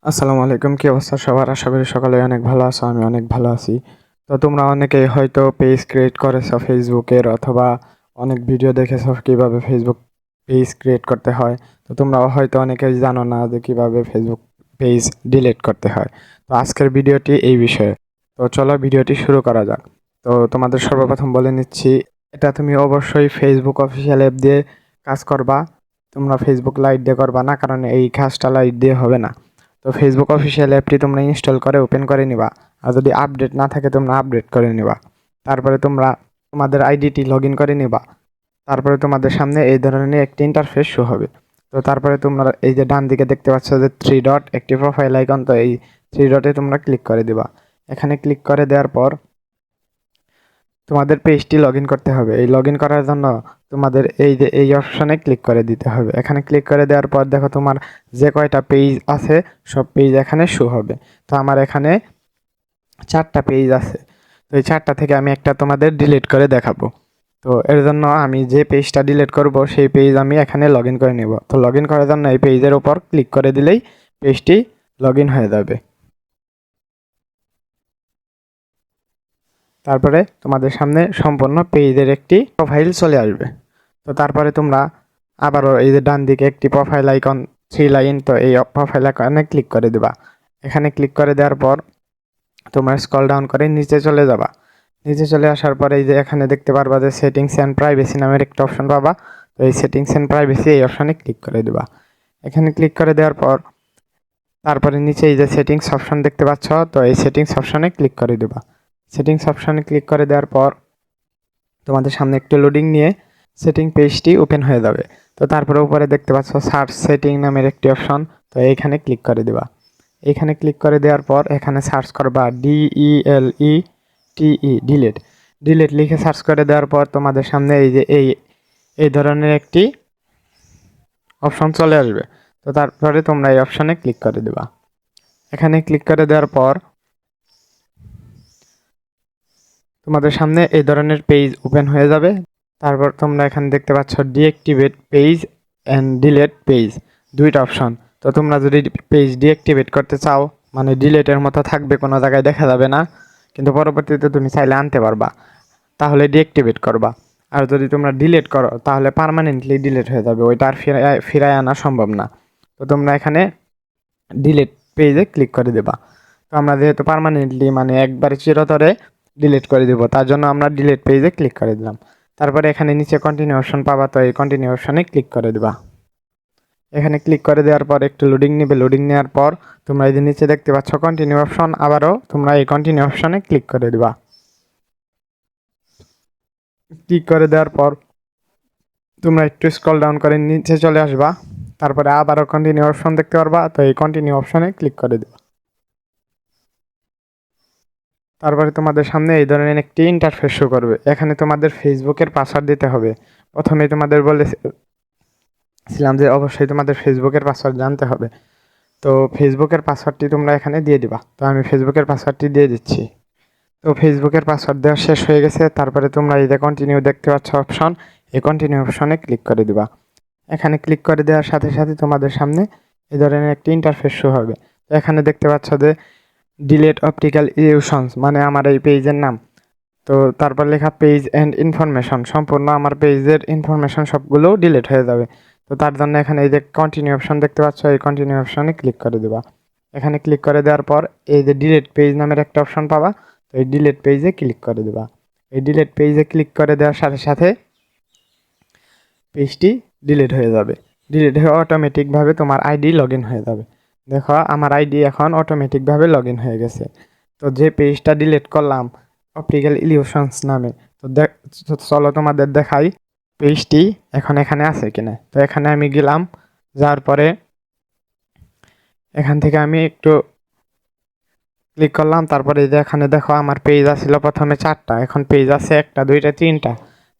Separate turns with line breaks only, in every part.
আসসালামু আলাইকুম, কি অবস্থা সবার? আশা করি সকালে অনেক ভালো আছো। আমি অনেক ভালো আছি। তো তোমরা অনেকেই হয়তো পেজ ক্রিয়েট করেছো ফেসবুকের, অথবা অনেক ভিডিও দেখেছো কিভাবে ফেসবুক পেজ ক্রিয়েট করতে হয়। তো তোমরা হয়তো অনেকেই জানো না যে কিভাবে ফেসবুক পেজ ডিলিট করতে হয়। তো আজকের ভিডিওটি এই বিষয়ে। তো চলো ভিডিওটি শুরু করা যাক। তো তোমাদের সর্বপ্রথম বলে নিচ্ছি, এটা তুমি অবশ্যই ফেসবুক অফিসিয়াল অ্যাপ দিয়ে কাজ করবা। তোমরা ফেসবুক লাইট দিয়ে করবা না, কারণ এই কাজটা লাইট দিয়ে হবে না। তো ফেসবুক অফিসিয়াল অ্যাপটি তোমরা ইনস্টল করে ওপেন করে নিবা। আর যদি আপডেট না থাকে তোমরা আপডেট করে নিবা। তারপরে তোমরা তোমাদের আইডিটি লগ ইন করে নিবা। তারপরে তোমাদের সামনে এই ধরনের একটি ইন্টারফেস শো হবে। তো তারপরে তোমরা এই যে ডান দিকে দেখতে পাচ্ছ যে থ্রি ডট, একটি প্রোফাইল আইকন। তো এই থ্রি ডটে তোমরা ক্লিক করে দিবা। এখানে ক্লিক করে দেওয়ার পর তোমাদের পেজটি লগ ইন করতে হবে। এই লগ ইন করার জন্য তোমাদের এই যে এই অপশনে ক্লিক করে দিতে হবে। এখানে ক্লিক করে দেওয়ার পর দেখো তোমার যে কয়টা পেজ আছে সব পেজ এখানে শো হবে। তো আমার এখানে 4টা পেজ আছে। তো এই 4টা থেকে আমি একটা তোমাদের ডিলিট করে দেখাবো। তো এর জন্য আমি যে পেজটা ডিলিট করব সেই পেজ আমি এখানে লগ ইন করে নেব। তো লগ ইন করার জন্য এই পেজের উপর ক্লিক করে দিলেই পেজটি লগ ইন হয়ে যাবে। তারপরে তোমাদের সামনে সম্পূর্ণ পেজের একটি প্রোফাইল চলে আসবে। তো তারপরে তোমরা আবারও এই যে ডান দিকে একটি প্রোফাইল আইকন, 3 লাইন, তো এই প্রোফাইল আইকনে ক্লিক করে দিবা। এখানে ক্লিক করে দেওয়ার পর তোমরা স্ক্রল ডাউন করে নিচে চলে যাবা। নিচে চলে আসার পরে এই যে এখানে দেখতে পারবা যে সেটিংস অ্যান্ড প্রাইভেসি নামের একটা অপশন পাবা। তো এই সেটিংস অ্যান্ড প্রাইভেসি এই অপশনে ক্লিক করে দিবা। এখানে ক্লিক করে দেওয়ার পর তারপরে নিচে এই যে সেটিংস অপশন দেখতে পাচ্ছ, তো এই সেটিংস অপশনে ক্লিক করে দিবা। সেটিংস অপশনে ক্লিক করে দেওয়ার পর তোমাদের সামনে একটু লোডিং নিয়ে সেটিং পেজটি ওপেন হয়ে যাবে। তো তারপরে উপরে দেখতে পাচ্ছ সার্চ সেটিং নামের একটি অপশন। তো এইখানে ক্লিক করে দিবা। এইখানে ক্লিক করে দেওয়ার পর এখানে সার্চ করবা DELETE, ডিলেট। ডিলেট লিখে সার্চ করে দেওয়ার পর তোমাদের সামনে এই যে এই ধরনের একটি অপশন চলে আসবে। তো তারপরে তোমরা এই অপশনে ক্লিক করে দিবা। এখানে ক্লিক করে দেওয়ার পর তোমাদের সামনে এই ধরনের পেজ ওপেন হয়ে যাবে। তারপর তোমরা এখানে দেখতে পাচ্ছ deactivate page and delete page, দুইটা অপশন। তো তোমরা যদি পেজ ডিঅ্যাক্টিভেট করতে চাও, মানে ডিলেটের মতো থাকবে, কোনো জায়গায় দেখা যাবে না, কিন্তু পরবর্তীতে তুমি চাইলে আনতে পারবা, তাহলে ডিঅ্যাক্টিভেট করবা। আর যদি তোমরা ডিলেট করো তাহলে পার্মানেন্টলি ডিলেট হয়ে যাবে, ওইটা আর ফিরায় আনা সম্ভব না। তো তোমরা এখানে ডিলেট পেজে ক্লিক করে দেবা। তো আমরা যেহেতু পার্মানেন্টলি মানে একবারে চিরতরে ডিলিট করে দেবো, তার জন্য আমরা ডিলিট পেজে ক্লিক করে দিলাম। তারপরে এখানে নিচে কন্টিনিউ অপশন পাবা, তো এই কন্টিনিউ অপশনে ক্লিক করে দেবা। এখানে ক্লিক করে দেওয়ার পর একটু লোডিং নেবে। লোডিং নেওয়ার পর তোমরা এই যে নিচে দেখতে পাচ্ছ কন্টিনিউ অপশন, আবারও তোমরা এই কন্টিনিউ অপশনে ক্লিক করে দেবা। ক্লিক করে দেওয়ার পর তোমরা একটু স্ক্রল ডাউন করে নিচে চলে আসবা। তারপরে আবারও কন্টিনিউ অপশন দেখতে পারবা, তো এই কন্টিনিউ অপশনে ক্লিক করে দেবা। তারপরে তোমাদের সামনে এই ধরনের একটি ইন্টারফেস শো করবে। এখানে তোমাদের ফেসবুকের পাসওয়ার্ড দিতে হবে। প্রথমে তোমাদের বলেছিলাম যে অবশ্যই তোমাদের ফেসবুকের পাসওয়ার্ড জানতে হবে। তো ফেসবুকের পাসওয়ার্ডটি তোমরা এখানে দিয়ে দিবা। তো আমি ফেসবুকের পাসওয়ার্ডটি দিয়ে দিচ্ছি। তো ফেসবুকের পাসওয়ার্ড দেওয়া শেষ হয়ে গেছে। তারপরে তোমরা এই যে কন্টিনিউ দেখতে পাচ্ছ অপশন, এই কন্টিনিউ অপশনে ক্লিক করে দিবা। এখানে ক্লিক করে দেওয়ার সাথে সাথে তোমাদের সামনে এই ধরনের একটি ইন্টারফেস শো হবে। তো এখানে দেখতে পাচ্ছ যে ডিলেট অপটিক্যাল ইলিউশনস, মানে আমার এই পেজের নাম। তো তারপর লেখা পেজ অ্যান্ড ইনফরমেশন, সম্পূর্ণ আমার পেজের ইনফরমেশন সবগুলো ডিলিট হয়ে যাবে। তো তার জন্য এখানে এই যে কন্টিনিউ অপশন দেখতে পাচ্ছ, এই কন্টিনিউ অপশনে ক্লিক করে দেবা। এখানে ক্লিক করে দেওয়ার পর এই যে ডিলিট পেজ নামের একটা অপশন পাবা, তো এই ডিলিট পেজে ক্লিক করে দেবা। এই ডিলিট পেজে ক্লিক করে দেওয়ার সাথে সাথে পেজটি ডিলিট হয়ে যাবে। ডিলিট হয়ে অটোমেটিকভাবে তোমার আইডি লগ ইন হয়ে যাবে। দেখো আমার আইডি এখন অটোমেটিকভাবে লগ ইন হয়ে গেছে। তো যে পেজটা ডিলিট করলাম অপটিক্যাল ইলিউশনস নামে, তো চলো তোমাদের দেখাই পেজটি এখন এখানে আছে কিনা। তো এখানে আমি গেলাম, যাওয়ার পরে এখান থেকে আমি একটু ক্লিক করলাম। তারপরে এই যে এখানে দেখো আমার পেজ আসছিল প্রথমে 4টা, এখন পেজ আছে 1টা 2টা 3টা।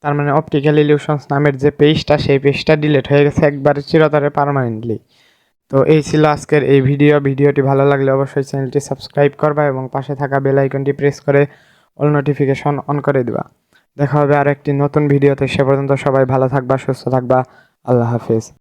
তার মানে অপটিক্যাল ইলিউশনস নামের যে পেজটা, সেই পেজটা ডিলিট হয়ে গেছে একবারে চিরতরে পার্মানেন্টলি। তো এই ছিল আজকের এই ভিডিওটি ভালো লাগলে অবশ্যই চ্যানেলটি সাবস্ক্রাইব করবা এবং পাশে থাকা বেল আইকনটি প্রেস করে অল নোটিফিকেশন অন করে দিবা। দেখা হবে আর একটি নতুন ভিডিওতে। সে পর্যন্ত সবাই ভালো থাকবা, সুস্থ থাকবা। আল্লাহ হাফেজ।